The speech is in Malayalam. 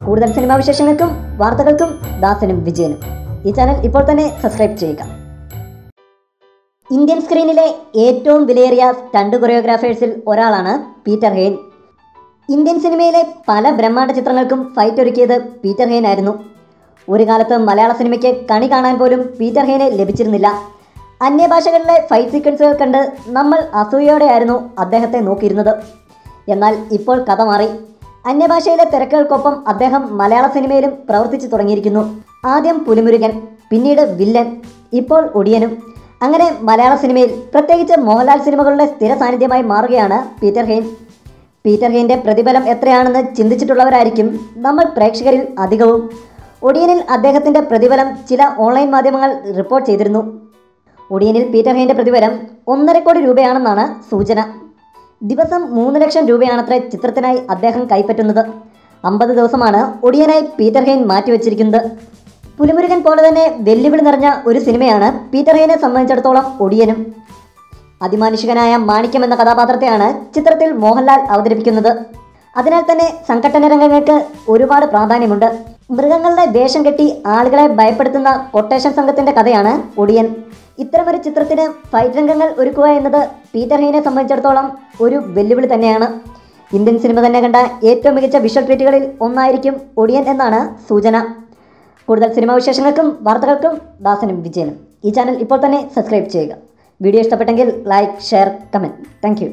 കൂടുതൽ സിനിമാ വിശേഷങ്ങൾക്കും വാർത്തകൾക്കും ദാസനും വിജയനും ഈ ചാനൽ ഇപ്പോൾ തന്നെ സബ്സ്ക്രൈബ് ചെയ്യുക. ഇന്ത്യൻ സ്ക്രീനിലെ ഏറ്റവും വിലയേറിയ സ്റ്റണ്ട് കൊറിയോഗ്രാഫേഴ്സിൽ ഒരാളാണ് പീറ്റർ ഹെയ്ൻ. ഇന്ത്യൻ സിനിമയിലെ പല ബ്രഹ്മാണ്ഡ ചിത്രങ്ങൾക്കും ഫൈറ്റ് ഒരുക്കിയത് പീറ്റർ ഹെയ്ൻ ആയിരുന്നു. ഒരു കാലത്ത് മലയാള സിനിമയ്ക്ക് കണി കാണാൻ പോലും പീറ്റർ ഹെയ്നെ ലഭിച്ചിരുന്നില്ല. അന്യഭാഷകളിലെ ഫൈറ്റ് സീക്വൻസുകൾ കണ്ട് നമ്മൾ അസൂയയോടെയായിരുന്നു അദ്ദേഹത്തെ നോക്കിയിരുന്നത്. എന്നാൽ ഇപ്പോൾ കഥ മാറി. അന്യഭാഷയിലെ തിരക്കുകൾക്കൊപ്പം അദ്ദേഹം മലയാള സിനിമയിലും പ്രവർത്തിച്ചു തുടങ്ങിയിരിക്കുന്നു. ആദ്യം പുലിമുരുകൻ, പിന്നീട് വില്ലൻ, ഇപ്പോൾ ഒടിയനും. അങ്ങനെ മലയാള സിനിമയിൽ പ്രത്യേകിച്ച് മോഹൻലാൽ സിനിമകളുടെ സ്ഥിര സാന്നിധ്യമായി മാറുകയാണ് പീറ്റർ ഹെയ്ൻ. പീറ്റർ ഹെയ്ൻ്റെ പ്രതിഫലം എത്രയാണെന്ന് ചിന്തിച്ചിട്ടുള്ളവരായിരിക്കും നമ്മൾ പ്രേക്ഷകരിൽ അധികവും. ഒടിയനിൽ അദ്ദേഹത്തിൻ്റെ പ്രതിഫലം ചില ഓൺലൈൻ മാധ്യമങ്ങൾ റിപ്പോർട്ട് ചെയ്തിരുന്നു. ഒടിയനിൽ പീറ്റർ ഹെയ്ൻ്റെ പ്രതിഫലം 1.5 കോടി രൂപയാണെന്നാണ് സൂചന. ദിവസം 3 ലക്ഷം രൂപയാണത്രേ ചിത്രത്തിനായി അദ്ദേഹം കൈപ്പറ്റുന്നത്. 50 ദിവസമാണ് ഒടിയനായി പീറ്റർ ഹെയ്ൻ മാറ്റിവെച്ചിരിക്കുന്നത്. പുലിമുരുകൻ പോലെ തന്നെ വെല്ലുവിളി നിറഞ്ഞ ഒരു സിനിമയാണ് പീറ്റർ ഹെയ്നെ സംബന്ധിച്ചിടത്തോളം ഒടിയനും. അതിമാനുഷികനായ മാണിക്യം എന്ന കഥാപാത്രത്തെയാണ് ചിത്രത്തിൽ മോഹൻലാൽ അവതരിപ്പിക്കുന്നത്. അതിനാൽ തന്നെ സംഘട്ടന രംഗങ്ങൾക്ക് ഒരുപാട് പ്രാധാന്യമുണ്ട്. മൃഗങ്ങളുടെ വേഷം കെട്ടി ആളുകളെ ഭയപ്പെടുത്തുന്ന കൊട്ടേഷൻ സംഘത്തിൻ്റെ കഥയാണ് ഒടിയൻ. ഇത്തരമൊരു ചിത്രത്തിന് ഫൈറ്റ് രംഗങ്ങൾ ഒരുക്കുക എന്നത് പീറ്റർ ഹെയ്നെ സംബന്ധിച്ചിടത്തോളം ഒരു വെല്ലുവിളി തന്നെയാണ്. ഇന്ത്യൻ സിനിമ തന്നെ കണ്ട ഏറ്റവും മികച്ച വിഷ്വൽ ട്രീറ്റുകളിൽ ഒന്നായിരിക്കും ഒടിയൻ എന്നാണ് സൂചന. കൂടുതൽ സിനിമാ വിശേഷങ്ങൾക്കും വാർത്തകൾക്കും ദാസനും വിജയനും ഈ ചാനൽ ഇപ്പോൾ തന്നെ സബ്സ്ക്രൈബ് ചെയ്യുക. വീഡിയോ ഇഷ്ടപ്പെട്ടെങ്കിൽ ലൈക്ക്, ഷെയർ, കമൻറ്റ്. താങ്ക്